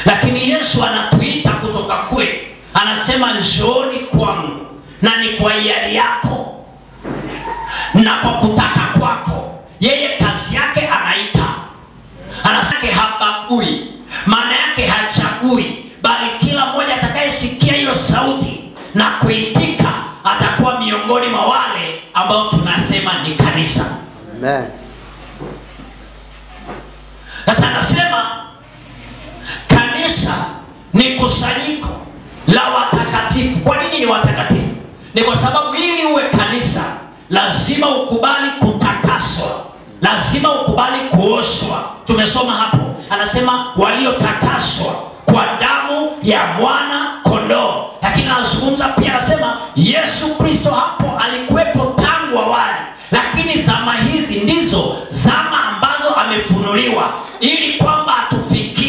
Lakini Yesu anatuita kutoka kwe. Anasema njooni kwangu, na ni kwa hiari yako na kwa kutaka kwako. Yeye kazi yake anaita. Anasema habagui, maana yake hachagui, bali kila mmoja atakayesikia hiyo sauti na kuitika atakuwa miongoni mwa wale ambao tunasema ni kanisa. Amen. Sasa anasema kanisa ni kusanyiko la watakatifu. Kwa nini ni watakatifu? Ni kwa sababu ili uwe kanisa lazima ukubali kutakaswa, lazima ukubali kuoshwa. Tumesoma hapo, anasema waliotakaswa kwa damu ya mwana kondoo. Lakini anazungumza pia, anasema Yesu Kristo hapo alikuwepo tangu awali, lakini zama hizi ndizo zama ambazo amefunuliwa ili